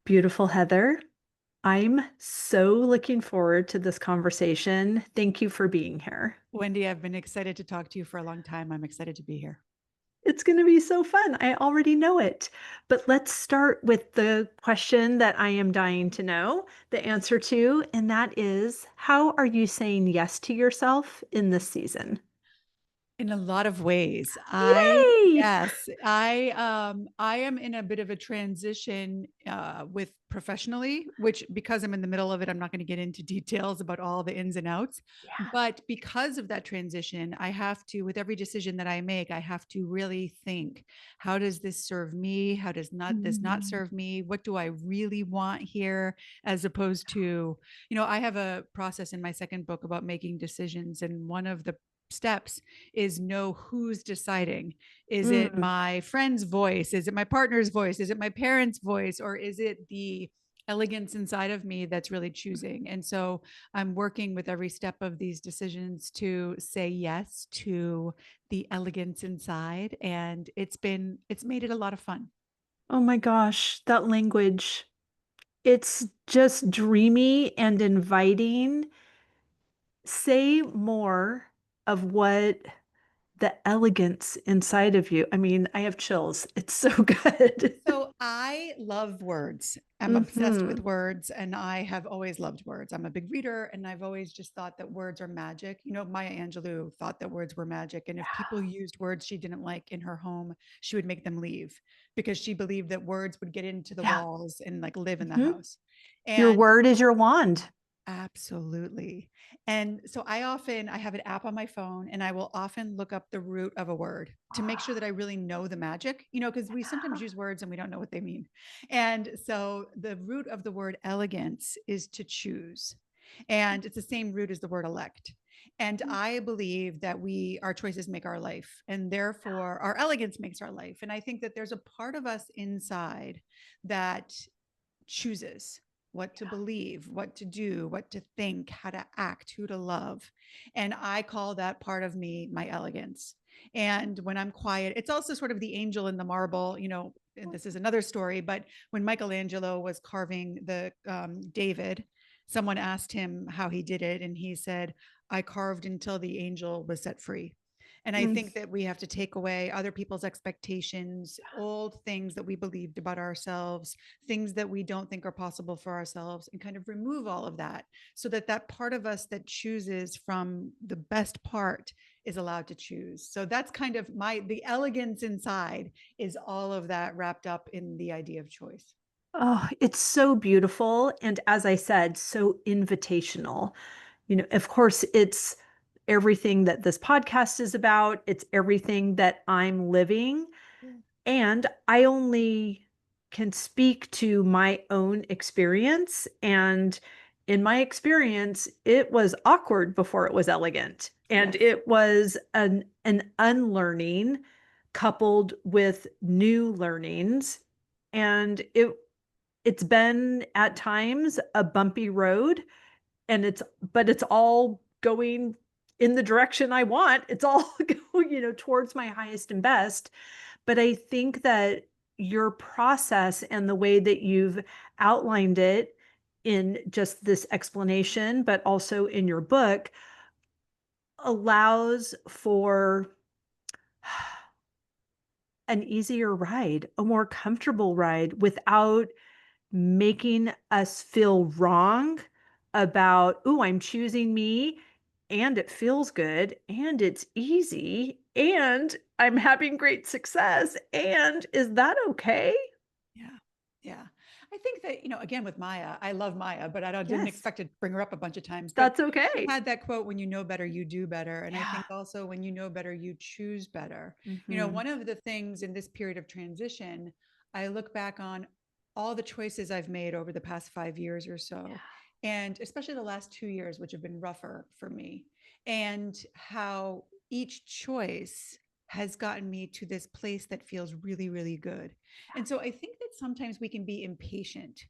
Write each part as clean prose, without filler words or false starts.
Beautiful Heather. I'm so looking forward to this conversation. Thank you for being here. Wendy, I've been excited to talk to you for a long time. I'm excited to be here. It's going to be so fun. I already know it. But let's start with the question that I am dying to know the answer to, and that is, how are you saying yes to yourself in this season? In a lot of ways. Yay! I am in a bit of a transition with professionally, which because I'm in the middle of it, I'm not going to get into details about all the ins and outs. Yeah. But because of that transition, I have to, with every decision that I make, I have to really think, how does this serve me? How does not this not Mm. serve me? What do I really want here? As opposed to, I have a process in my second book about making decisions. And one of the steps is know who's deciding. Is it Mm. my friend's voice? Is it my partner's voice? Is it my parents' voice? Or is it the elegance inside of me that's really choosing? And so I'm working with every step of these decisions to say yes to the elegance inside. And it's made it a lot of fun. Oh my gosh, that language. It's just dreamy and inviting. Say more of what the elegance inside of you. I mean, I have chills. It's so good. So I love words. I'm obsessed with Hmm. words and I have always loved words. I'm a big reader and I've always just thought that words are magic. Maya Angelou thought that words were magic. And if people used words she didn't like in her home, she would make them leave because she believed that words would get into the Yeah. walls and like live in the Hmm. house. Your And word is your wand. absolutely. And so I have an app on my phone and I will often look up the root of a word to make sure that I really know the magic, because we sometimes use words and we don't know what they mean. And so the root of the word elegance is to choose. And it's the same root as the word elect. And I believe that our choices make our life and therefore our elegance makes our life. And I think that there's a part of us inside that chooses what to believe, what to do, what to think, how to act, who to love. And I call that part of me my elegance. And when I'm quiet, it's also sort of the angel in the marble, and this is another story, but when Michelangelo was carving the David, someone asked him how he did it. And he said, I carved until the angel was set free. And I Mm. think that we have to take away other people's expectations, old things that we believed about ourselves, things that we don't think are possible for ourselves, and kind of remove all of that so that that part of us that chooses from the best part is allowed to choose. So that's kind of the elegance inside is all of that wrapped up in the idea of choice. Oh, it's so beautiful. And as I said, so invitational. Of course, it's everything that this podcast is about, it's everything that I'm living. And I only can speak to my own experience. And in my experience, it was awkward before it was elegant. And Yes. it was an unlearning coupled with new learnings. And it's been at times a bumpy road, and it's all going in the direction I want. It's all going, towards my highest and best. But I think that your process and the way that you've outlined it in just this explanation, but also in your book, allows for an easier ride, a more comfortable ride without making us feel wrong about, oh, I'm choosing me and it feels good and it's easy and I'm having great success. And is that okay? Yeah. Yeah. I think that, again, with Maya, I love Maya, but didn't Yes, expect to bring her up a bunch of times. But that's she okay. had that quote, when you know better, you do better. And I Yeah. think also when you know better, you choose better. Hmm. One of the things in this period of transition, I look back on all the choices I've made over the past 5 years or so, and especially the last 2 years, which have been rougher for me, and how each choice has gotten me to this place that feels really, really good. And so I think that sometimes we can be impatient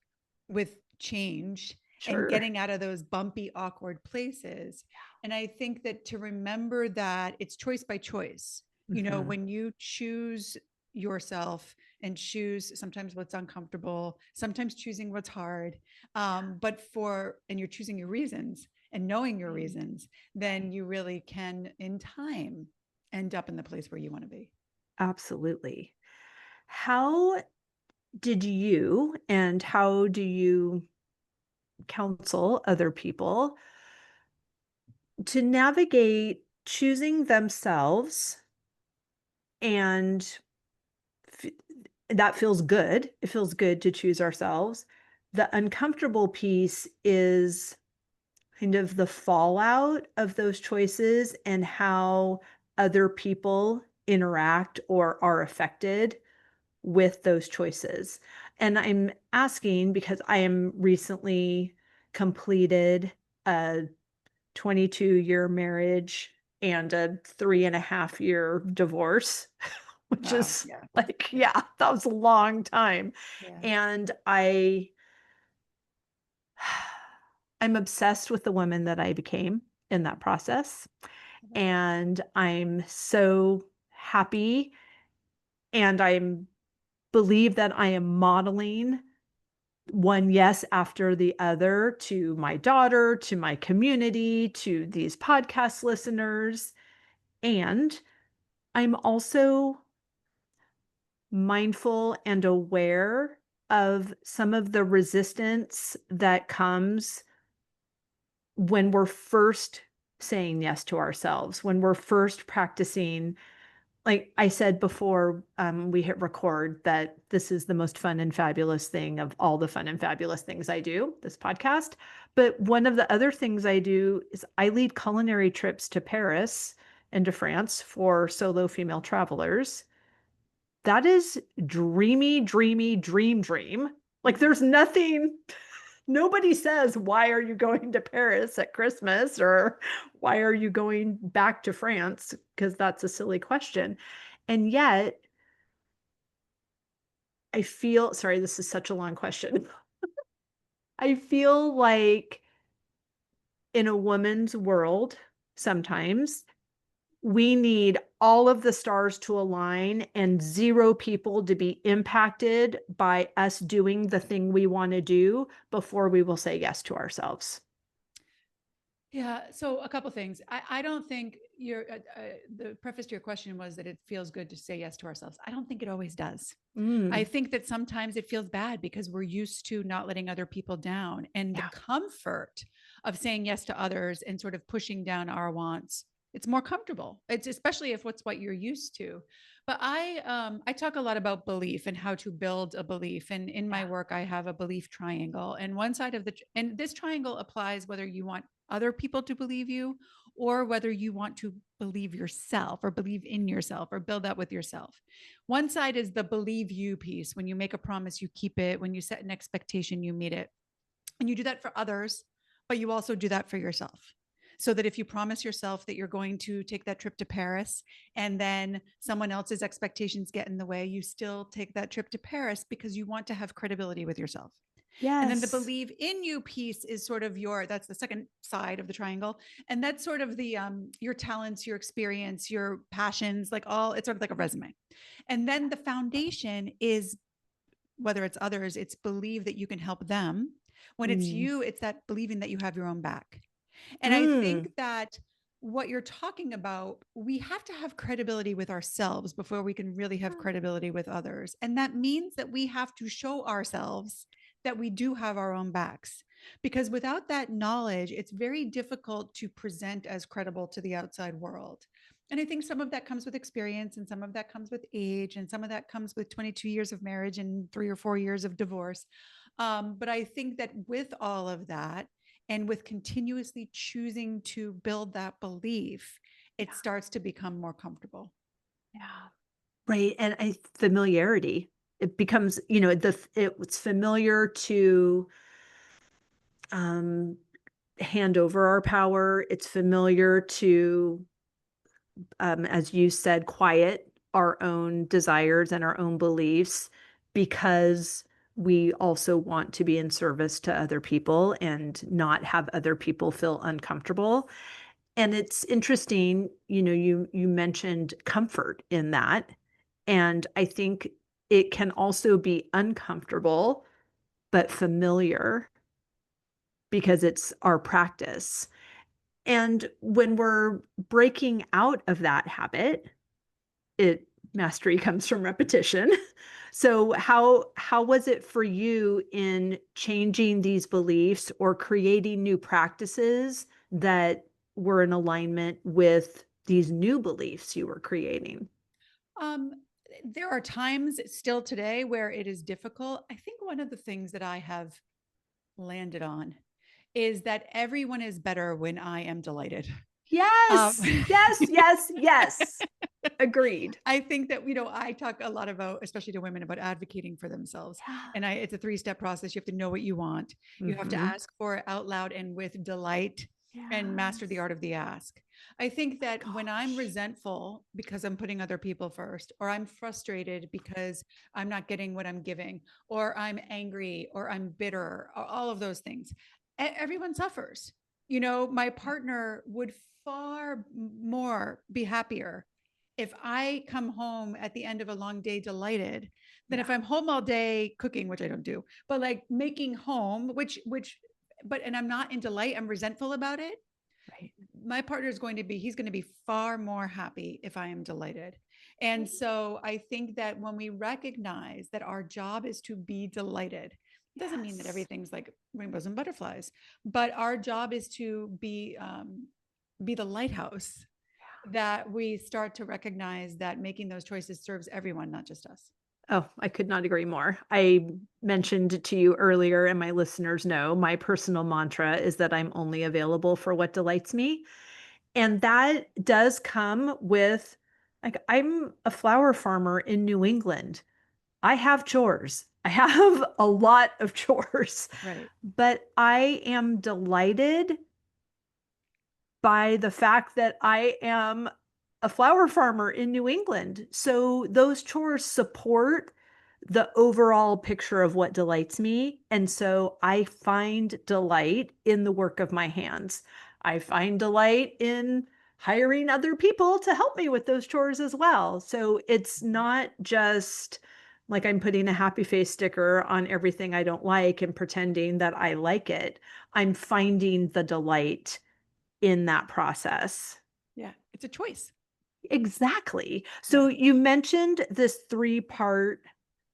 with change and Sure. getting out of those bumpy, awkward places. And I think that to remember that it's choice by choice. Hmm. When you choose yourself and choose sometimes what's uncomfortable, sometimes choosing what's hard. And you're choosing your reasons and knowing your Right. reasons, then you really can, in time, end up in the place where you want to be. Absolutely. How did you and how do you counsel other people to navigate choosing themselves and f- that feels good. It feels good to choose ourselves. The uncomfortable piece is kind of the fallout of those choices and how other people interact or are affected with those choices. And I'm asking because I am recently completed a 22-year marriage and a 3.5-year divorce, which Wow. is Yeah. like, Yeah. yeah, that was a long time. Yeah. And I'm obsessed with the woman that I became in that process. And I'm so happy and I'm believe that I am modeling one yes after the other to my daughter, to my community, to these podcast listeners. And I'm also mindful and aware of some of the resistance that comes when we're first saying yes to ourselves, when we're first practicing. Like I said before, we hit record that this is the most fun and fabulous thing of all the fun and fabulous things I do, this podcast. But one of the other things I do is I lead culinary trips to Paris and to France for solo female travelers. That is dreamy, dreamy, dream. Like there's nothing, nobody says, why are you going to Paris at Christmas or why are you going back to France? Because that's a silly question. And yet, I feel, sorry, this is such a long question. I feel like in a woman's world, sometimes we need all of the stars to align and zero people to be impacted by us doing the thing we want to do before we will say yes to ourselves. Yeah. So a couple things. I don't think the preface to your question was that it feels good to say yes to ourselves. I don't think it always does. I Mm, think that sometimes it feels bad because we're used to not letting other people down, and the yeah. comfort of saying yes to others and sort of pushing down our wants. It's more comfortable. It's especially if what's what you're used to. But I talk a lot about belief and how to build a belief. And in my Yeah. work, I have a belief triangle. And one side of and this triangle applies whether you want other people to believe you or whether you want to believe yourself or believe in yourself or build that with yourself. One side is the believe you piece. When you make a promise, you keep it. When you set an expectation, you meet it. And you do that for others, but you also do that for yourself. So that if you promise yourself that you're going to take that trip to Paris and then someone else's expectations get in the way, you still take that trip to Paris because you want to have credibility with yourself. And then the Yes. believe in you piece is sort of that's the second side of the triangle. And that's sort of the your talents, your experience, your passions, like all it's sort of like a resume. And then the foundation is whether it's others, it's believe that you can help them. When it's Mm. you, it's that believing that you have your own back. And I Mm. think that what you're talking about, we have to have credibility with ourselves before we can really have credibility with others. And that means that we have to show ourselves that we do have our own backs. Because without that knowledge, it's very difficult to present as credible to the outside world. And I think some of that comes with experience, and some of that comes with age, and some of that comes with 22 years of marriage and 3 or 4 years of divorce. But I think that with all of that, and with continuously choosing to build that belief, it Yeah. starts to become more comfortable. Yeah. Right. And familiarity. It becomes, it's familiar to um hand over our power. It's familiar to as you said, quiet our own desires and our own beliefs because we also want to be in service to other people and not have other people feel uncomfortable. And it's interesting, you mentioned comfort in that. And I think it can also be uncomfortable, but familiar because it's our practice. And when we're breaking out of that habit, it mastery comes from repetition. So how was it for you in changing these beliefs or creating new practices that were in alignment with these new beliefs you were creating? Um, there are times still today where it is difficult. I think one of the things that I have landed on is that everyone is better when I am delighted. Um, Yes, yes, yes, yes. Agreed. I think that, I talk a lot about, especially to women, about advocating for themselves. Yeah. And it's a 3-step process. You have to know what you want. You have to Mm-hmm. ask for it out loud and with delight and master the Yes. art of the ask. I think My that when I'm gosh. resentful because I'm putting other people first, or I'm frustrated because I'm not getting what I'm giving, or I'm angry, or I'm bitter, all of those things, everyone suffers. My partner would far more be happier if I come home at the end of a long day delighted than Yeah. if I'm home all day cooking, which I don't do, but like making home, and I'm not in delight, I'm resentful about it. Right. My partner is he's going to be far more happy if I am delighted. And so I think that when we recognize that our job is to be delighted, it doesn't mean that Yes. everything's like rainbows and butterflies, but our job is to be the lighthouse, that we start to recognize that making those choices serves everyone, not just us. Oh, I could not agree more. I mentioned to you earlier, and my listeners know, my personal mantra is that I'm only available for what delights me. And that does come with, like, I'm a flower farmer in New England. I have chores. I have a lot of chores, Right. but I am delighted by the fact that I am a flower farmer in New England. So those chores support the overall picture of what delights me. And so I find delight in the work of my hands. I find delight in hiring other people to help me with those chores as well. So it's not just like I'm putting a happy face sticker on everything I don't like and pretending that I like it. I'm finding the delight in that process. Yeah. It's a choice. Exactly. Yeah. So you mentioned this three-part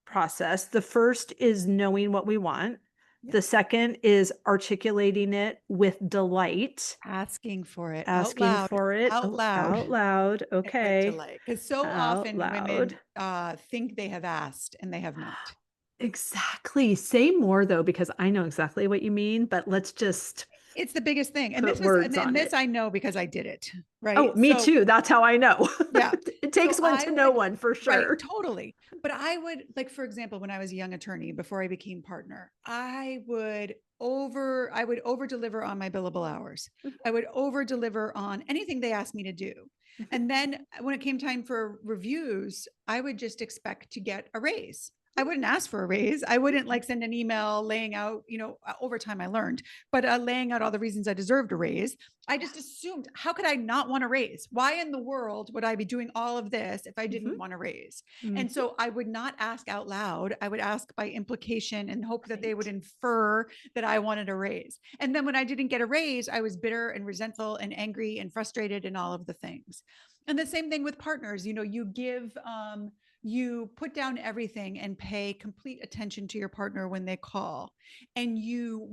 process. The first is knowing what we want. Yep. The second is articulating it with delight, Asking for it asking for it out loud, out loud. and with Okay. delight. Because so Out often loud. women think they have asked and they have not. Exactly. Say more though, because I know exactly what you mean, but let's just It's the biggest thing. And put this was, words and on this it. I know because I did it. Right. Oh, me So too. That's how I know. yeah. It So takes one I to know would, one for right, sure. totally. But I would, like, for example, when I was a young attorney before I became partner, I would over deliver on my billable hours. I would over deliver on anything they asked me to do. And then when it came time for reviews, I would just expect to get a raise. I wouldn't ask for a raise. I wouldn't like send an email laying out, over time I learned, but laying out all the reasons I deserved a raise. I just assumed, how could I not want a raise? Why in the world would I be doing all of this if I didn't Mhm. want a raise? And Mhm. so I would not ask out loud. I would ask by implication and hope that they would Right. infer that I wanted a raise. And then when I didn't get a raise, I was bitter and resentful and angry and frustrated and all of the things. And the same thing with partners. You put down everything and pay complete attention to your partner when they call, and you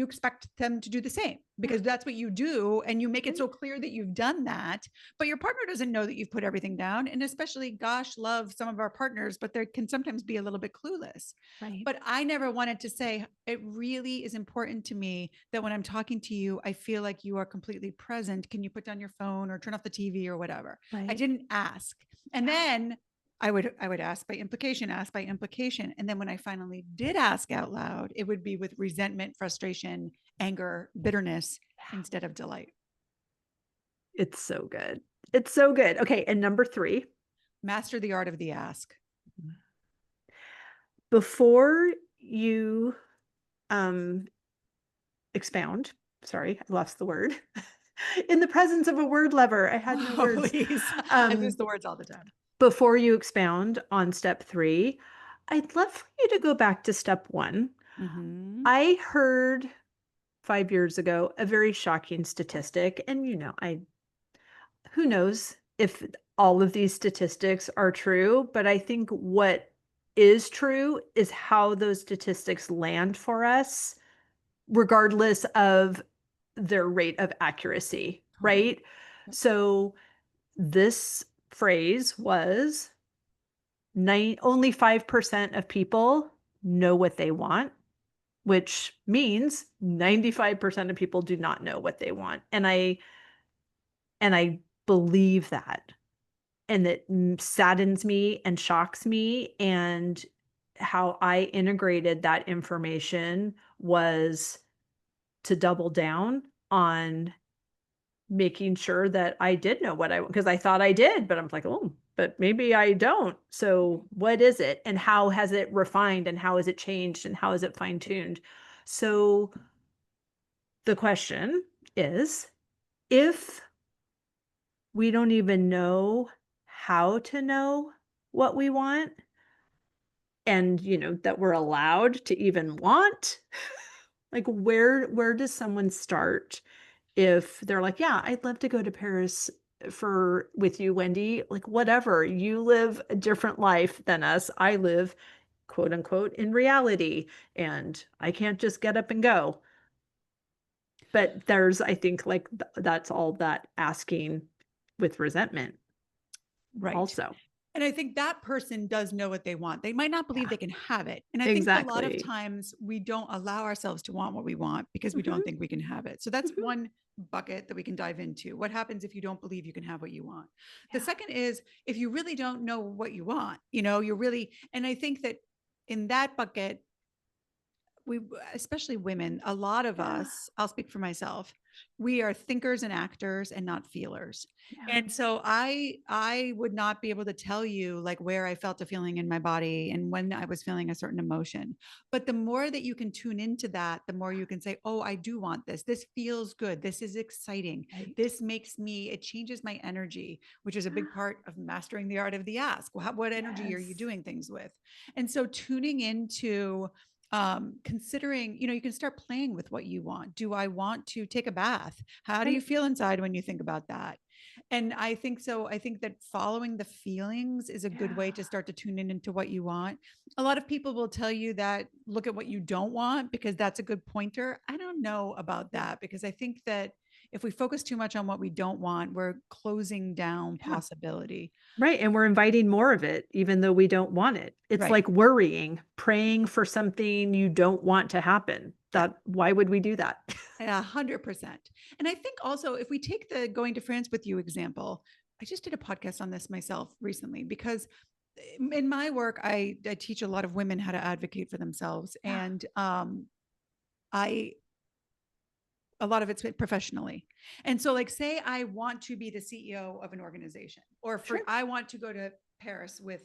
expect them to do the same because that's what you do, and you make it Right. so clear that you've done that, but your partner doesn't know that you've put everything down. And especially, gosh, love some of our partners, but they can sometimes be a little bit clueless. Right. But I never wanted to say, it really is important to me that when I'm talking to you, I feel like you are completely present. Can you put down your phone or turn off the TV or whatever? I Right. didn't ask. And Yeah. then I would ask by implication, ask by implication. And then when I finally did ask out loud, it would be with resentment, frustration, anger, bitterness Yeah. instead of delight. It's so good. It's so good. Okay. And number three, Master the art of the ask. before you um, expound, sorry, I lost the word. In the presence of a word lover, I had no Oh, words. please. I lose Um, the words all the time. before you expound on step 3, I'd love for you to go back to step 1. Mhm. I heard 5 years ago a very shocking statistic, and, I who knows if all of these statistics are true, but I think what is true is how those statistics land for us, regardless of their rate of accuracy, Totally. right? Yep. So this phrase was only 5% of people know what they want, which means 95% of people do not know what they want. And I believe that. And it saddens me and shocks me. And how I integrated that information was to double down on making sure that I did know what I, because I thought I did, but I'm like, oh, but maybe I don't. So what is it? And how has it refined, and how has it changed, and how is it fine tuned? So the question is, if we don't even know how to know what we want, and that we're allowed to even want, like, where does someone start if they're like, yeah, I'd love to go to Paris for with you, Wendy, like, whatever, you live a different life than us, I live, quote unquote, in reality, and I can't just get up and go. But there's, I think, like, that's all that asking with resentment Right. also. And I think that person does know what they want. They might not believe Yeah, they can have it. And I think a lot of exactly. times we don't allow ourselves to want what we want because we don't Hmm. think we can have it. So that's Hmm. one bucket that we can dive into. What happens if you don't believe you can have what you want? The Yeah. second is if you really don't know what you want, you're really, and I think that in that bucket, we, especially women, a lot of Yeah. us, I'll speak for myself, we are thinkers and actors and not feelers. Yeah. And so I would not be able to tell you like where I felt a feeling in my body and when I was feeling a certain emotion. But the more that you can tune into that, the more you can say, oh, I do want this, this feels good, this is exciting, Right. this makes me, it changes my energy, which is a big part of mastering the art of the ask. Well, what energy are you Yes. doing things with? And so tuning into considering, you can start playing with what you want. Do I want to take a bath? How do you Right. feel inside when you think about that? And I think so. I think that following the feelings is a good Yeah. way to start to tune in into what you want. A lot of people will tell you that look at what you don't want because that's a good pointer. I don't know about that because I think that if we focus too much on what we don't want, we're closing down Yeah. possibility. Right, and we're inviting more of it even though we don't want it. It's Right. like worrying, praying for something you don't want to happen. Yeah. That Why would we do that? 100%. And I think also if we take the going to France with you example, I just did a podcast on this myself recently because in my work, I teach a lot of women how to advocate for themselves. Yeah, And I, a lot of it's professionally. And so like, say I want to be the CEO of an organization or for, sure. I want to go to Paris with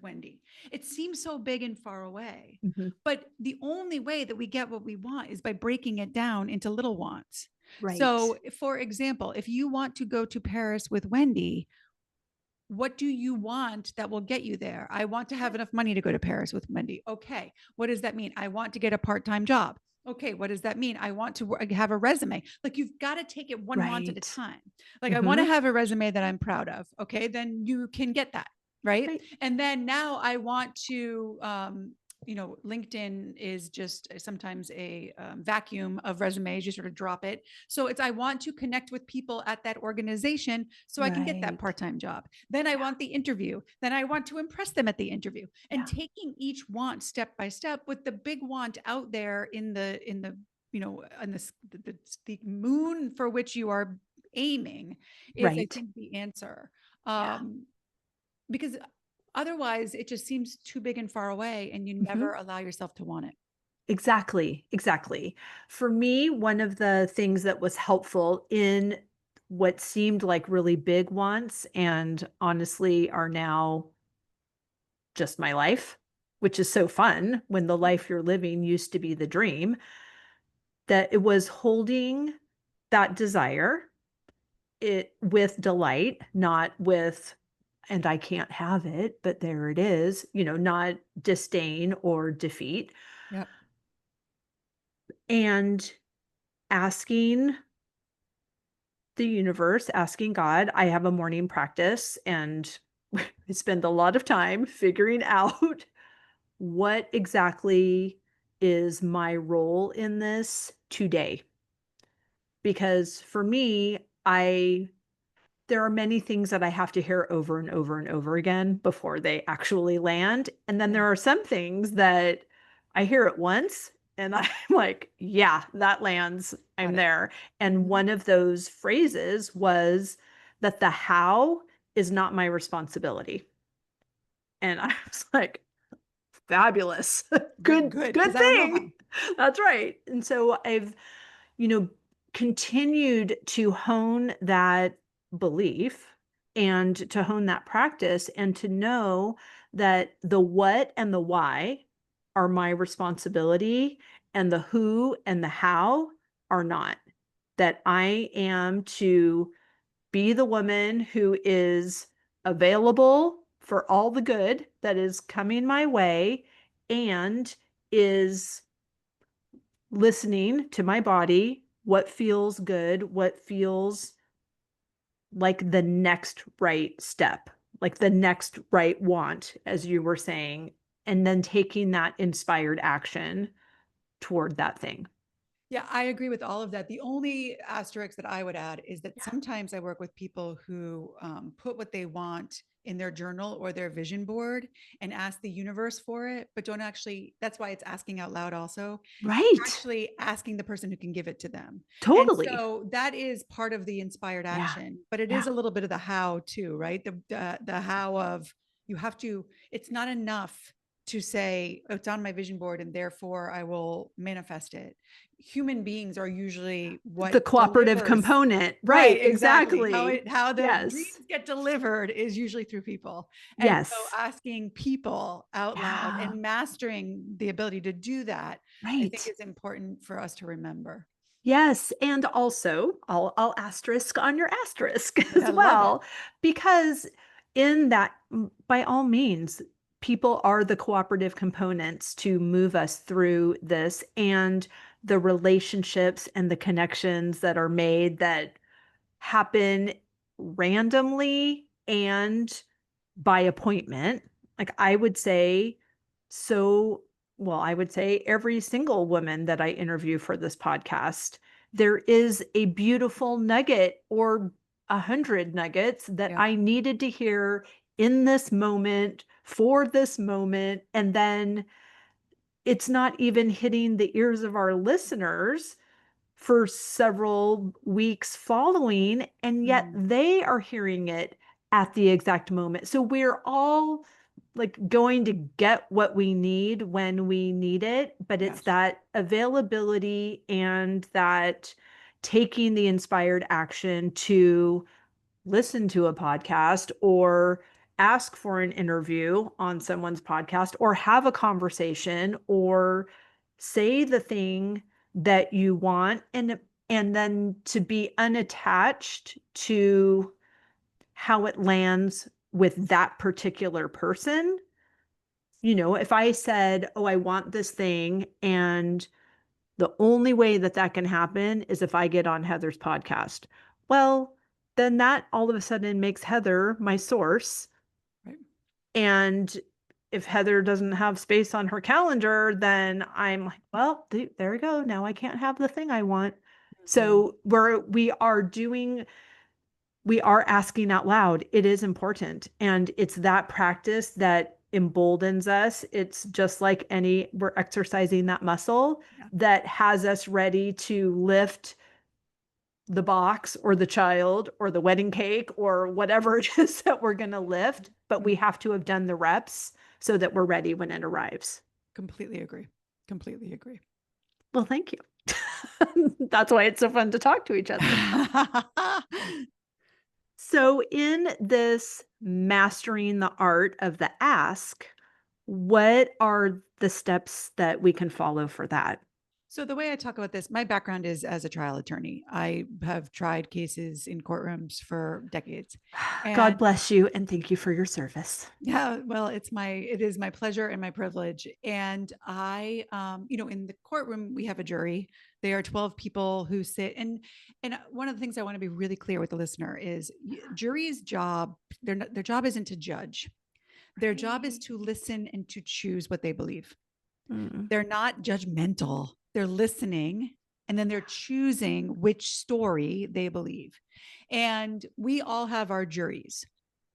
Wendy. It seems so big and far away, Mhm. but the only way that we get what we want is by breaking it down into little wants. Right. So, for example, if you want to go to Paris with Wendy, what do you want that will get you there? I want to have Sure. enough money to go to Paris with Wendy. Okay. What does that mean? I want to get a part time job. Okay. What does that mean? I want to have a resume. Like you've got to take it one want at a Right. time. Like I want to Mhm. have a resume that I'm proud of. Okay. Then you can get that. Right. Right. And then now I want to, LinkedIn is just sometimes a vacuum of resumes. You sort of drop it. So it's, I want to connect with people at that organization so I can get that Right. part-time job. Then I Yeah. want the interview. Then I want to impress them at the interview and Yeah. taking each want step by step with the big want out there in the moon for which you are aiming is, I Right. think, the answer. Yeah. Um, because otherwise it just seems too big and far away and you Mhm. never allow yourself to want it. Exactly, exactly. For me, one of the things that was helpful in what seemed like really big wants and honestly are now just my life, which is so fun when the life you're living used to be the dream, that it was holding that desire it with delight, not with and I can't have it, but there it is, not disdain or defeat. Yep. And asking the universe, asking God, I have a morning practice and I spend a lot of time figuring out what exactly is my role in this today. Because for me, there are many things that I have to hear over and over and over again before they actually land. And then Yeah. there are some things that I hear it once and I'm like, yeah, that lands. I'm Got it. there. And Mhm. one of those phrases was that the how is not my responsibility. And I was like, fabulous. Good, Good, good, good because I don't know thing. how. That's right. And so I've you know, continued to hone that belief and to hone that practice and to know that the what and the why are my responsibility and the who and the how are not. That I am to be the woman who is available for all the good that is coming my way and is listening to my body, what feels good, what feels like the next right step, like the next right want, as you were saying, and then taking that inspired action toward that thing. Yeah, I agree with all of that. The only asterisk that I would add is that Yeah. sometimes I work with people who put what they want in their journal or their vision board and ask the universe for it, but don't actually, that's why it's asking out loud also. It's Right. actually asking the person who can give it to them. And Totally. so that is part of the inspired Yeah. action, but it Yeah. is a little bit of the how too, right? The how of you have to, it's not enough to say, oh, it's on my vision board and therefore I will manifest it. Human beings are usually The what cooperative delivers. component. Right, Right. exactly. Exactly. How the Yes. dreams get delivered is usually through people. And so Yes. asking people out loud Yeah. and mastering the ability to do that, I think Right. is important for us to remember. Yes, and also I'll asterisk on your asterisk I as love it. well, because in that, by all means, people are the cooperative components to move us through this and the relationships and the connections that are made that happen randomly and by appointment. Like I would say, so, well, I would say every single woman that I interview for this podcast, there is a beautiful nugget or 100 nuggets that Yeah. I needed to hear in this moment for this moment. And then it's not even hitting the ears of our listeners for several weeks following, and yet Mm, they are hearing it at the exact moment. So we're all like going to get what we need when we need it, but it's yes. that availability and that taking the inspired action to listen to a podcast or ask for an interview on someone's podcast or have a conversation or say the thing that you want and then to be unattached to how it lands with that particular person. If I said, "Oh, I want this thing," and the only way that that can happen is if I get on Heather's podcast. Well, then that all of a sudden makes Heather my source. Right. And if Heather doesn't have space on her calendar, then I'm like, well, there we go. Now I can't have the thing I want. Mhm. So we are asking out loud. It is important. And it's that practice that emboldens us. It's just like we're exercising that muscle Yeah. that has us ready to lift the box or the child or the wedding cake or whatever it is that we're going to lift. But we Mhm. have to have done the reps so that we're ready when it arrives. Completely agree. Completely agree. Well, thank you. That's why it's so fun to talk to each other. So, in this mastering the art of the ask, what are the steps that we can follow for that? So the way I talk about this, my background is as a trial attorney. I have tried cases in courtrooms for decades. God And bless you and thank you for your service. yeah, well, it is my pleasure and my privilege. And I, in the courtroom, we have a jury. They are 12 people who sit. And one of the things I want to be really clear with the listener is jury's job, their job isn't to judge. Their job is Right. to listen and to choose what they believe. Mm. They're not judgmental. They're listening and then they're choosing which story they believe. And we all have our juries.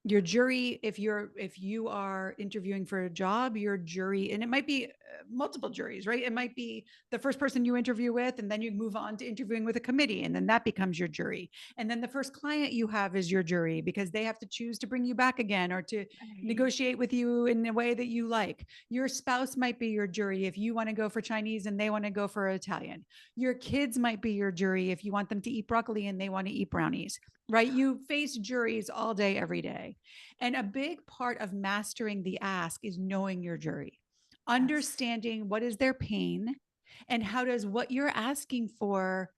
Your jury, if you are interviewing for a job, your jury, and it might be multiple juries, right? It might be the first person you interview with, and then you move on to interviewing with a committee, and then that becomes your jury. And then the first client you have is your jury because they have to choose to bring you back again or to Right. negotiate with you in a way that you like. Your spouse might be your jury if you want to go for Chinese and they want to go for Italian. Your kids might be your jury if you want them to eat broccoli and they want to eat brownies, right? You face juries all day, every day. And a big part of mastering the ask is knowing your jury, Yes. understanding what is their pain and how does what you're asking for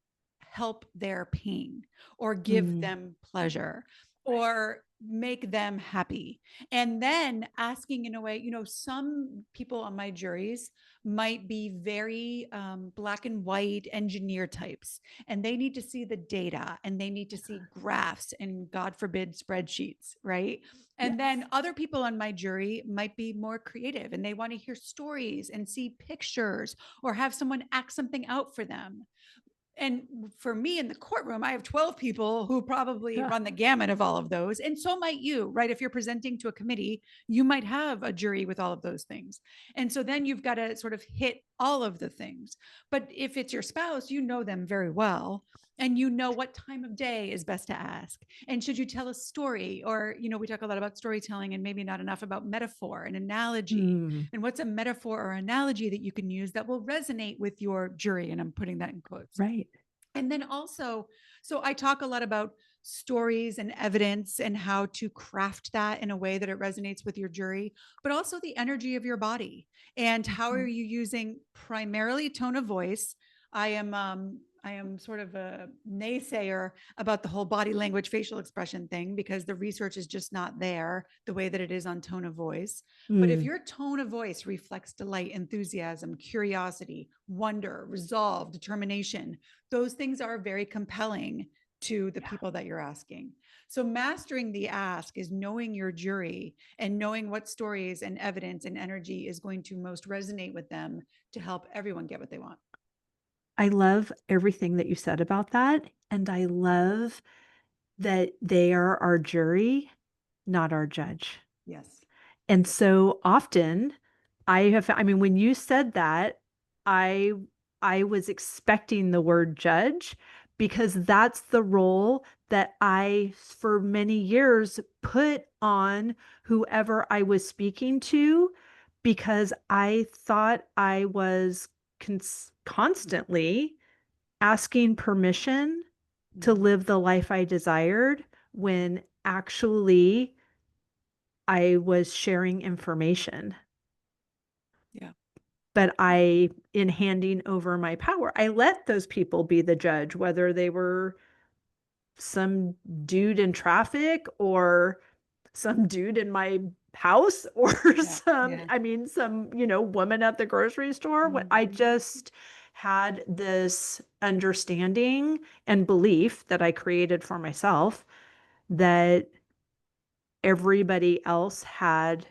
help their pain or give Mm. them pleasure Right. or make them happy. And then asking in a way, some people on my juries might be very black and white engineer types, and they need to see the data and they need to see graphs and, God forbid, spreadsheets, right? And Yes. then other people on my jury might be more creative and they want to hear stories and see pictures or have someone act something out for them. And for me in the courtroom, I have 12 people who probably Yeah. run the gamut of all of those. And so might you, right? If you're presenting to a committee, you might have a jury with all of those things. And so then you've got to sort of hit all of the things. But if it's your spouse, you know them very well and you know what time of day is best to ask. And should you tell a story? Or, we talk a lot about storytelling and maybe not enough about metaphor and analogy. Mm. And what's a metaphor or analogy that you can use that will resonate with your jury? And I'm putting that in quotes. Right. And then also, so I talk a lot about stories and evidence and how to craft that in a way that it resonates with your jury, but also the energy of your body and how are Mhm. you using primarily tone of voice. I am sort of a naysayer about the whole body language facial expression thing because the research is just not there the way that it is on tone of voice. But if Mm. your tone of voice reflects delight, enthusiasm, curiosity, wonder, resolve, determination, those things are very compelling to the Yeah. people that you're asking. So mastering the ask is knowing your jury and knowing what stories and evidence and energy is going to most resonate with them to help everyone get what they want. I love everything that you said about that. And I love that they are our jury, not our judge. Yes. And so often I mean, when you said that, I I was expecting the word judge because that's the role that I, for many years, put on whoever I was speaking to because I thought I was constantly asking permission to Mm-hmm. live the life I desired when actually I was sharing information. Yeah. But in handing over my power, I let those people be the judge, whether they were some dude in traffic or some dude in my house or Yeah. Yeah. woman at the grocery store. I Mm-hmm. just had this understanding and belief that I created for myself that everybody else had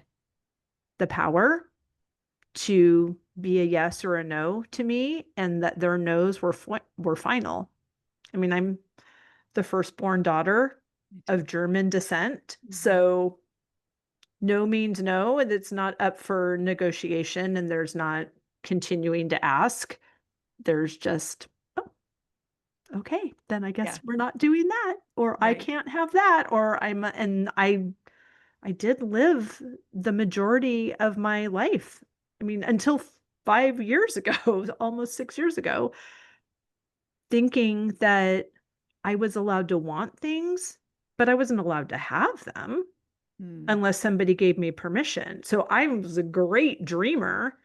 the power to be a yes or a no to me and that their no's were final. I mean, I'm the firstborn daughter Me too. of German descent, Mm-hmm. so no means no, and it's not up for negotiation and there's not continuing to ask. There's just, oh, okay, then I Yeah. guess we're not doing that or I Right. can't have that or I did live the majority of my life. I mean, until 5 years ago, almost 6 years ago, thinking that I was allowed to want things, but I wasn't allowed to have them Mm. unless somebody gave me permission. So I was a great dreamer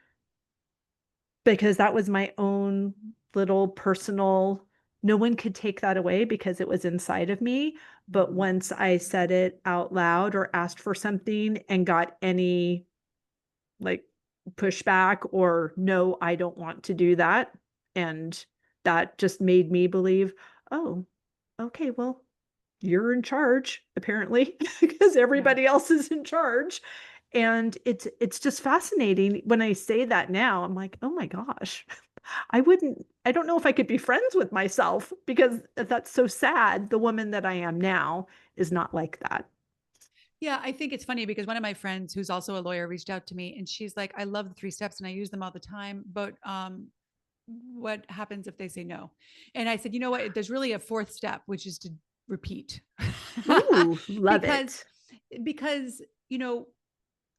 because that was my own little personal, no one could take that away because it was inside of me. But Mhm. once I said it out loud or asked for something and got any like pushback or no, I don't want to do that. And that just made me believe, oh, okay, well, you're in charge apparently because Yeah. everybody else is in charge. And it's just fascinating when I say that now. I'm like, oh my gosh, I don't know if I could be friends with myself because that's so sad. The woman that I am now is not like that. Yeah, I think it's funny because one of my friends who's also a lawyer reached out to me and she's like, I love the 3 steps and I use them all the time, but what happens if they say no? And I said, you know what? There's really a fourth step, which is to repeat. Ooh, love because it. because you know,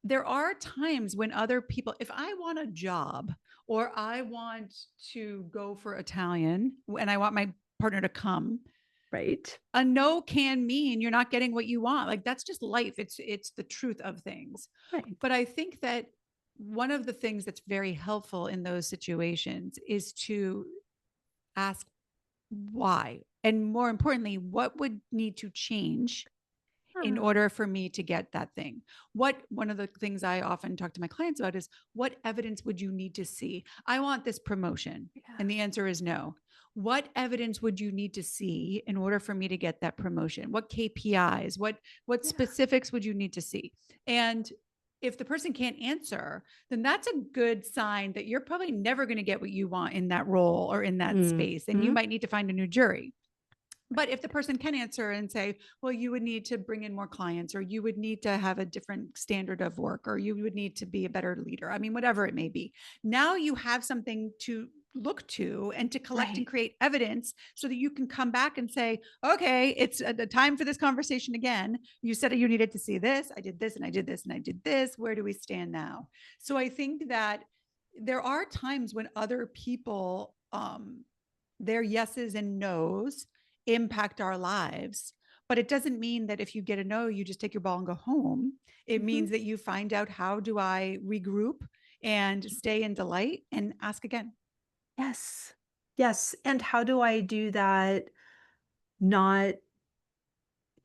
there are times when other people, if I want a job or I want to go for Italian and I want my partner to come, Right. a no can mean you're not getting what you want. Like that's just life. It's the truth of things. Right. But I think that one of the things that's very helpful in those situations is to ask why, and more importantly, what would need to change in Ah, order for me to get that thing. What One of the things I often talk to my clients about is, what evidence would you need to see? I want this promotion. yeah. And the answer is no. What evidence would you need to see in order for me to get that promotion? What KPIs? What Yeah. specifics would you need to see? And if the person can't answer, then that's a good sign that you're probably never going to get what you want in that role or in that space. And you Mm-hmm. might need to find a new jury. But if the person can answer and say, well, you would need to bring in more clients, or you would need to have a different standard of work, or you would need to be a better leader. I mean, whatever it may be. Now you have something to look to and to collect and Right. create evidence so that you can come back and say, okay, it's a time for this conversation again. You said you needed to see this. I did this and I did this and I did this. Where do we stand now? So I think that there are times when other people, their yeses and nos impact our lives. But it doesn't mean that if you get a no, you just take your ball and go home. It Mm-hmm. means that you find out, how do I regroup and stay in delight and ask again? Yes. Yes. And how do I do that not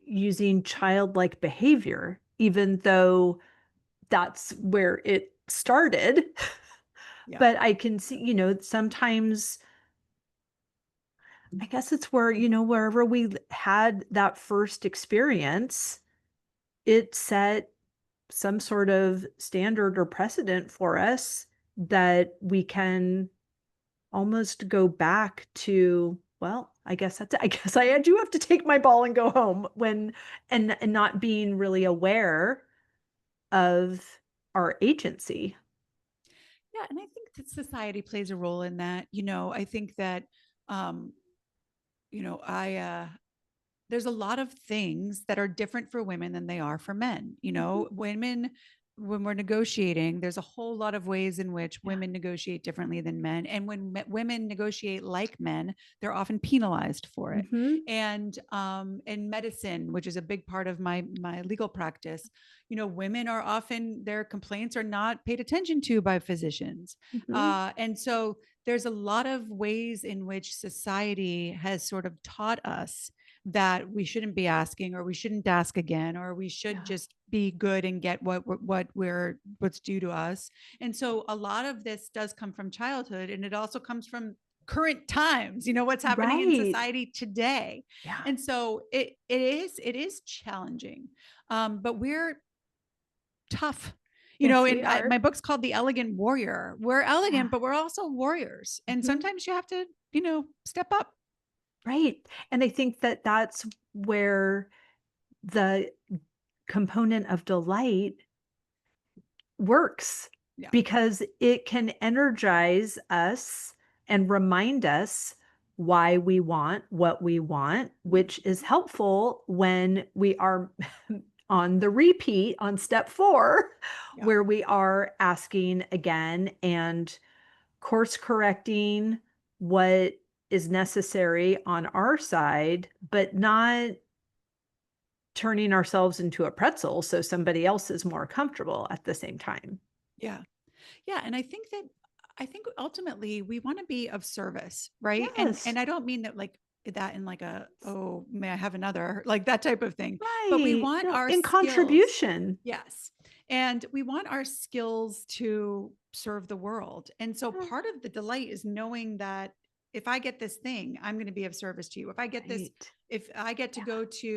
using childlike behavior, even though that's where it started? Yeah. But I can see, sometimes I guess it's where, wherever we had that first experience, it set some sort of standard or precedent for us that we can almost go back to, well, I guess that's it. I guess I do have to take my ball and go home when and not being really aware of our agency. Yeah. And I think that society plays a role in that. I think that, um, I, there's a lot of things that are different for women than they are for men. Mhm. Women, when we're negotiating, there's a whole lot of ways in which Yeah. women negotiate differently than men. And when women negotiate like men, they're often penalized for it. Mhm. And in medicine, which is a big part of my legal practice, women are often, their complaints are not paid attention to by physicians. Mhm. And so there's a lot of ways in which society has sort of taught us that we shouldn't be asking, or we shouldn't ask again, or we should Yeah. just be good and get what's due to us. And so a lot of this does come from childhood, and it also comes from current times, what's happening in Right. society today. Yeah. And so it is challenging. But we're tough. Yes, we And are. my book's called The Elegant Warrior. We're Yeah. elegant, but we're also warriors. And Mhm. sometimes you have to, step up. Right. And I think that that's where the component of delight works Yeah. because it can energize us and remind us why we want what we want, which is helpful when we are on the repeat on step 4, Yeah. where we are asking again and course correcting what is necessary on our side, but not turning ourselves into a pretzel so somebody else is more comfortable at the same time. Yeah. Yeah. And I think ultimately we want to be of service, right? Yes. And I don't mean that like that in like a, oh, may I have another, like that type of thing. But we Right. want No, our in skills. contribution. Yes. And we want our skills to serve the world. And so Yeah, part of the delight is knowing that if I get this thing, I'm going to be of service to you. If I get this, right. if I get to Yeah. go to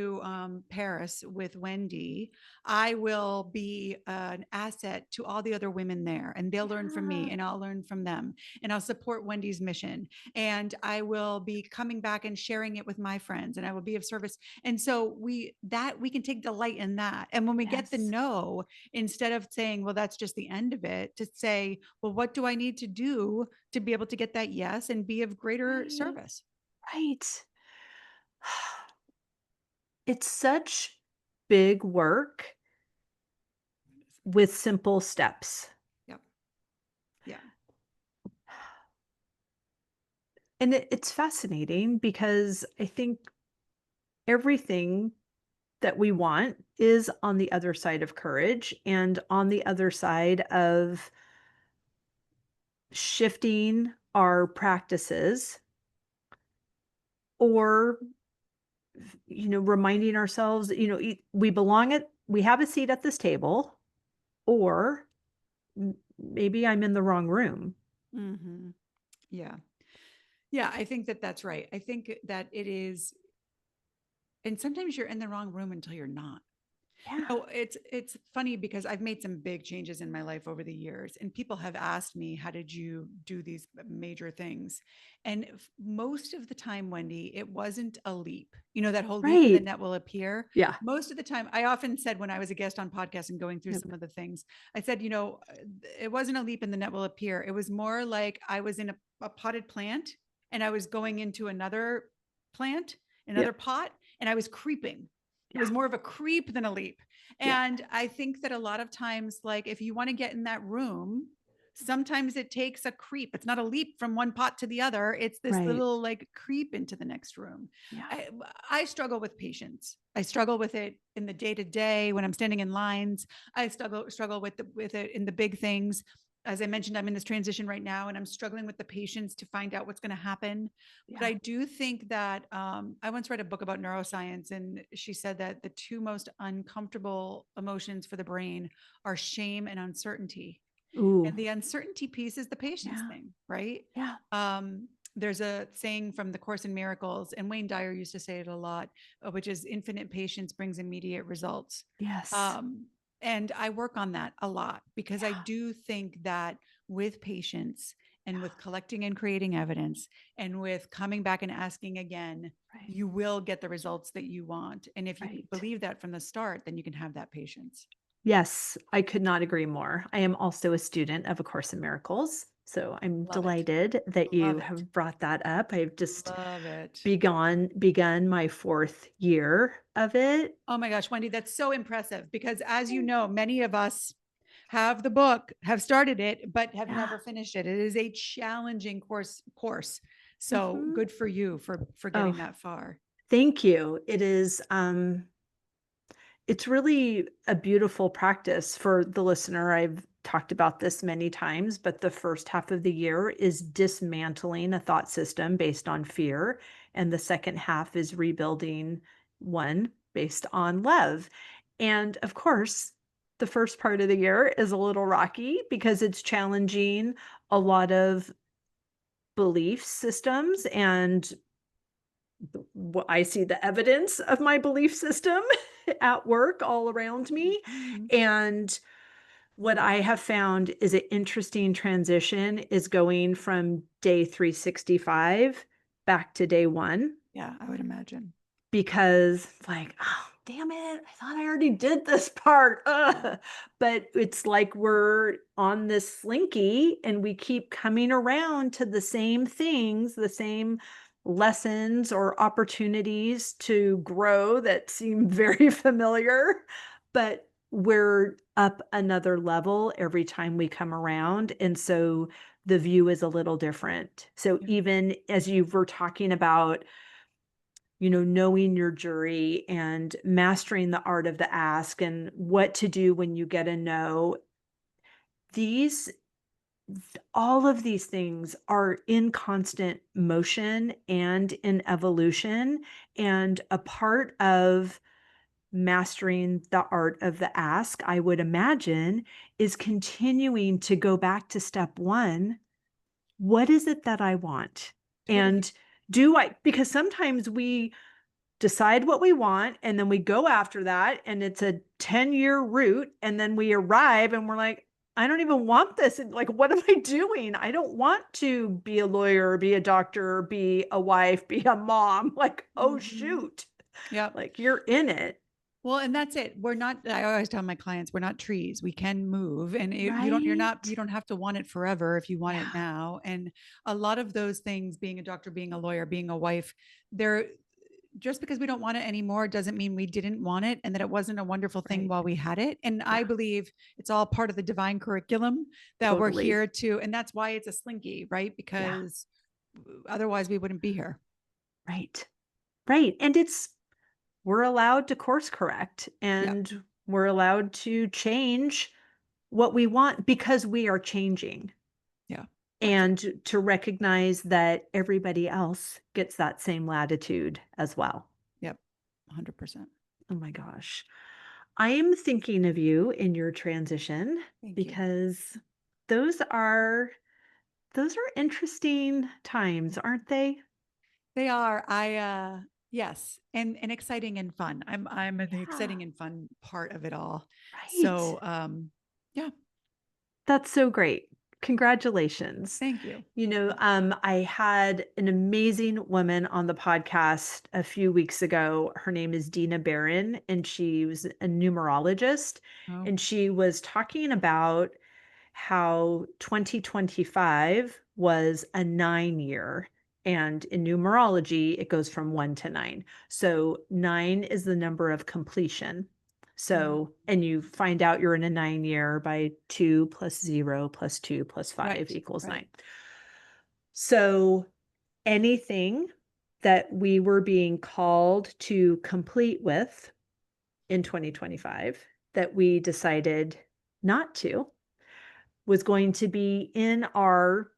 Paris with Wendy, I will be an asset to all the other women there, and they'll learn from me, Yeah. and I'll learn from them, and I'll support Wendy's mission. And I will be coming back and sharing it with my friends, and I will be of service. And so we can take delight in that. And when we get the Yes. no, instead of saying, well, that's just the end of it, to say, well, what do I need to do to be able to get that yes and be of greater Right. service? Right. It's such big work with simple steps. Yep. Yeah. And it's fascinating because I think everything that we want is on the other side of courage and on the other side of shifting our practices or reminding ourselves that we belong at we have a seat at this table, or maybe I'm in the wrong room. Mm-hmm. Yeah. Yeah. I think that that's right. I think that it is. And sometimes you're in the wrong room until you're not. Yeah. It's funny because I've made some big changes in my life over the years, and people have asked me, how did you do these major things? And most of the time, Wendy, it wasn't a leap. You know, that whole leap and the Right. net will appear. Yeah. Most of the time, I often said when I was a guest on podcasts and going through Yep. some of the things, I said, it wasn't a leap and the net will appear. It was more like I was in a potted plant and I was going into another plant, another Yep. pot, and I was creeping. It Yeah. was more of a creep than a leap. Yep. And I think that a lot of times, like if you want to get in that room, sometimes it takes a creep. It's not a leap from one pot to the other. It's this Right. little like creep into the next room. Yeah. I, I struggle with patience. I struggle with it in the day to day when I'm standing in lines. I struggle with it in the big things. As I mentioned, I'm in this transition right now, and I'm struggling with the patience to find out what's going to happen. But Yeah. I do think that I once read a book about neuroscience, and she said that the two most uncomfortable emotions for the brain are shame and uncertainty. Ooh. And the uncertainty piece is the patience Yeah. thing, right? Yeah. There's a saying from the Course in Miracles, and Wayne Dyer used to say it a lot, which is infinite patience brings immediate results. Yes. Um, and I work on that a lot because I Yeah. do think that with patience and Yeah. with collecting and creating evidence and with coming back and asking again, Right. you will get the results that you want. And if you Right. believe that from the start, then you can have that patience. Yes, I could not agree more. I am also a student of A Course in Miracles, so I'm Love it. delighted that you Love it. have brought that up. I've just Love it. begun my 4th year of it. Oh my gosh, Wendy, that's so impressive because as you know, many of us have the book, have started it, but have Yeah. never finished it. It is a challenging course. So Mhm. good for you for Oh, getting that far. thank you. It's really a beautiful practice for the listener. I've talked about this many times, but the first half of the year is dismantling a thought system based on fear, and the second half is rebuilding one based on love. And of course, the first part of the year is a little rocky because it's challenging a lot of belief systems and what I see the evidence of my belief system at work all around me. Mhm. And what I have found is an interesting transition is going from day 365 back to day one, Yeah, I would imagine. because like, oh, damn it, I thought I already did this part. Ugh. But it's like we're on this slinky and we keep coming around to the same things, the same lessons or opportunities to grow that seem very familiar, but we're up another level every time we come around. And so the view is a little different. So Yeah. even as you were talking about knowing your jury and mastering the art of the ask and what to do when you get a no. These all of these things are in constant motion and in evolution. And a part of mastering the art of the ask, I would imagine, is continuing to go back to step one. What is it that I want? Totally. And do I, because sometimes we decide what we want and then we go after that and it's a 10-year route and then we arrive and we're like, I don't even want this. And like, what am I doing? I don't want to be a lawyer, be a doctor, be a wife, be a mom. Like, oh Hmm. shoot, Yep. like you're in it. Well, and that's it. We're not, I always tell my clients, we're not trees. We can move and Right. you don't have to want it forever if you want it Yeah, now. And a lot of those things, being a doctor, being a lawyer, being a wife, they're just because we don't want it anymore doesn't mean we didn't want it and that it wasn't a wonderful thing right. while we had it. And I Yeah, believe it's all part of the divine curriculum that we're totally. here to, and that's why it's a slinky, right? Yeah, Because otherwise we wouldn't be here. right. Right. And we're allowed to course correct Yeah. and we're allowed to change what we want because we are changing. Yeah. That's it. And to recognize that everybody else gets that same latitude as well. Yep. 100%. Oh my gosh. I am thinking of you in your transition Thank you. because those are those are interesting times, aren't they? They are. Yes, and exciting and fun. I'm the Yeah, exciting and fun part of it all. right. So yeah, That's so great. Congratulations. thank you. I had an amazing woman on the podcast a few weeks ago. Her name is Dina Barron, and she was a numerologist. Oh, And she was talking about how 2025 was a 9 year. And in numerology, it goes from 1 to 9. So 9 is the number of completion. mm, So, and you find out you're in a 9 year by 2 plus 0 plus 2 plus 5 right, equals right. 9. So anything that we were being called to complete with in 2025 that we decided not to was going to be in our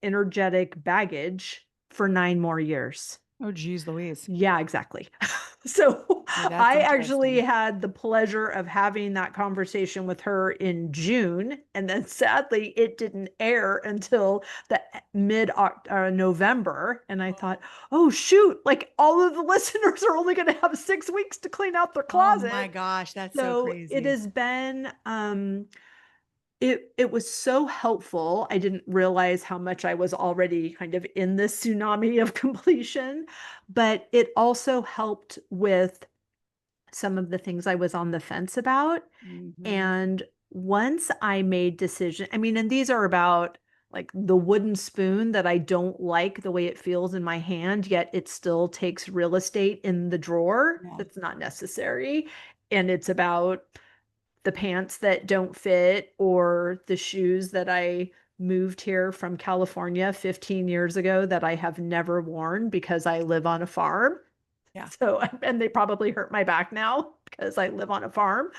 energetic baggage for 9 more years. Oh, geez, Louise. Yeah, exactly. So Well, that's I actually interesting. had the pleasure of having that conversation with her in June. And then sadly, it didn't air until the mid November. And I thought, Oh, oh, shoot, like all of the listeners are only going to have 6 weeks to clean out their oh my closet. gosh, that's so So it crazy. has been it was so helpful. I didn't realize how much I was already kind of in this tsunami of completion, but it also helped with some of the things I was on the fence about. Hmm. And once I made decision, I mean, and these are about like the wooden spoon that I don't like the way it feels in my hand, yet it still takes real estate in the drawer Yeah, that's not necessary. And it's about the pants that don't fit or the shoes that I moved here from California 15 years ago that I have never worn because I live on a farm. yeah. So, and they probably hurt my back now because I live on a farm.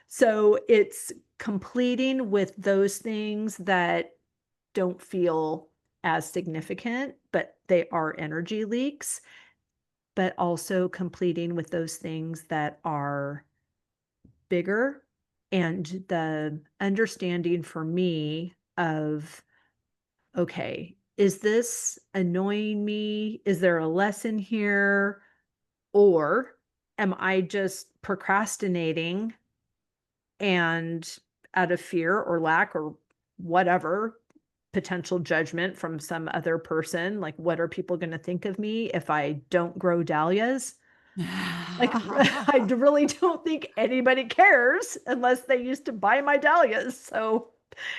So it's completing with those things that don't feel as significant, but they are energy leaks, but also completing with those things that are bigger, and the understanding for me of, okay, is this annoying me? Is there a lesson here? Or am I just procrastinating and out of fear or lack or whatever potential judgment from some other person? Like, what are people going to think of me if I don't grow dahlias? Like, I really don't think anybody cares unless they used to buy my dahlias. So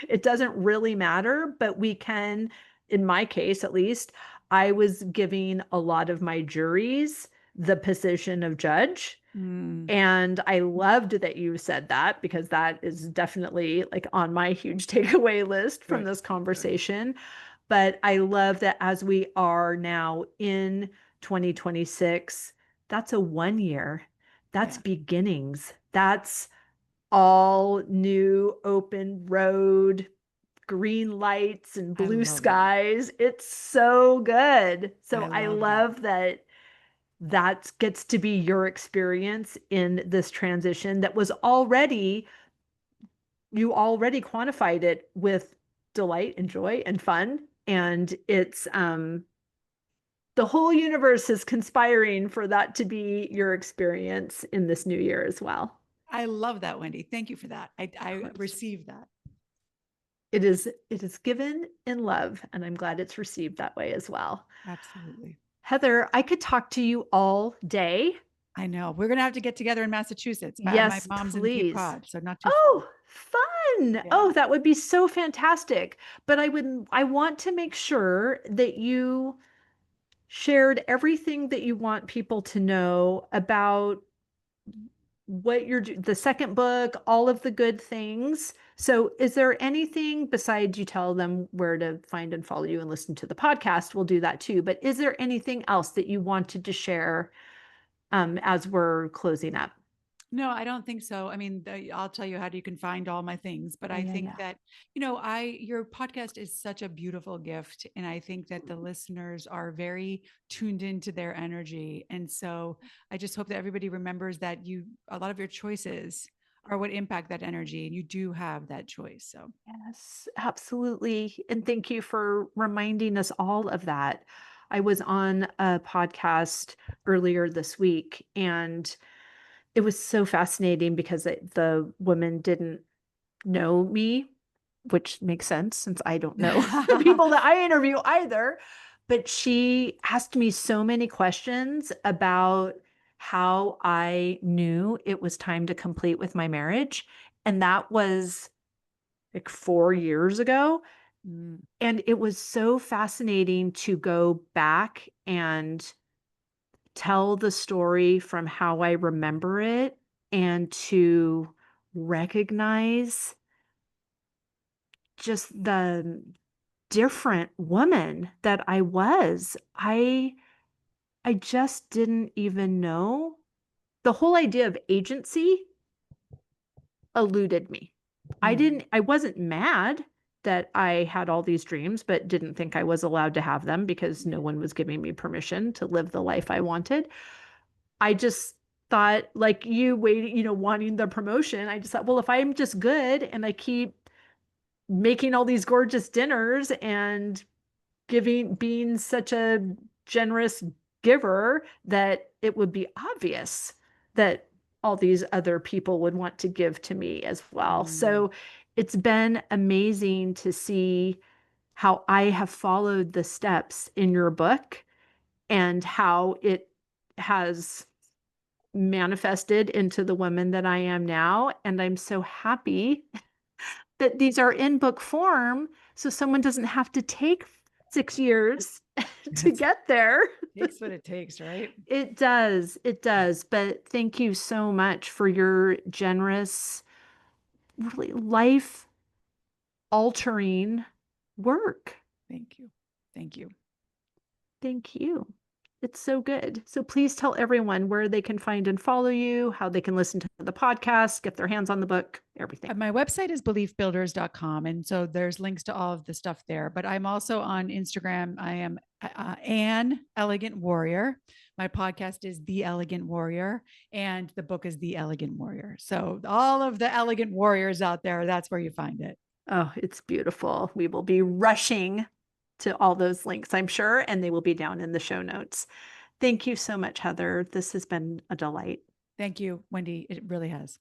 it doesn't really matter, but we can, in my case at least, I was giving a lot of my juries the position of judge. Mm, And I loved that you said that because that is definitely like on my huge takeaway list from good, this good. conversation. But I love that as we are now in 2026, that's a 1 year. That's Yeah. beginnings. That's all new open road, green lights and I blue love that. skies. It's so good. So I I love that. love that that gets to be your experience in this transition that was already, you already quantified it with delight and joy and fun. And it's the whole universe is conspiring for that to be your experience in this new year as well. I love that, Wendy. Thank you for that. Of I course. received that. It is given in love, and I'm glad it's received that way as well. Absolutely. Heather, I could talk to you all day. I know. We're going to have to get together in Massachusetts. My Yes, mom's in Cape please. Cod, so not too far. Oh, fun. Yeah. Oh, that would be so fantastic. But I want to make sure that you shared everything that you want people to know about what you're the second book, all of the good things. So, is there anything besides you tell them where to find and follow you and listen to the podcast? We'll do that too. But is there anything else that you wanted to share as we're closing up? No, I don't think so. I mean, I'll tell you how you can find all my things, but Yeah, I yeah, think yeah. that, your podcast is such a beautiful gift. And I think that the listeners are very tuned into their energy. And so I just hope that everybody remembers that a lot of your choices are what impact that energy, and you do have that choice. So Yes, absolutely. And thank you for reminding us all of that. I was on a podcast earlier this week, and it was so fascinating because the woman didn't know me, which makes sense since I don't know the people that I interview either. But she asked me so many questions about how I knew it was time to complete with my marriage. And that was like 4 years ago. Mm, And it was so fascinating to go back and tell the story from how I remember it and to recognize just the different woman that I was. I just didn't even know. The whole idea of agency eluded me. mm, I wasn't mad that I had all these dreams, but didn't think I was allowed to have them because no one was giving me permission to live the life I wanted. I just thought, like you waiting, wanting the promotion. I just thought, well, if I'm just good and I keep making all these gorgeous dinners and being such a generous giver, that it would be obvious that all these other people would want to give to me as well. mm. So it's been amazing to see how I have followed the steps in your book and how it has manifested into the woman that I am now. And I'm so happy that these are in book form so someone doesn't have to take 6 years to It get there. takes what it takes, right? It does. It does. But thank you so much for your generous, really life altering work. Thank you. Thank you. Thank you. It's so good. So please tell everyone where they can find and follow you, how they can listen to the podcast, get their hands on the book, everything. My website is beliefbuilders.com. And so there's links to all of the stuff there. But I'm also on Instagram. I am An Elegant Warrior. My podcast is The Elegant Warrior, and the book is The Elegant Warrior. So all of the elegant warriors out there, that's where you find it. Oh, it's beautiful. We will be rushing to all those links, I'm sure, and they will be down in the show notes. Thank you so much, Heather. This has been a delight. Thank you, Wendy. It really has.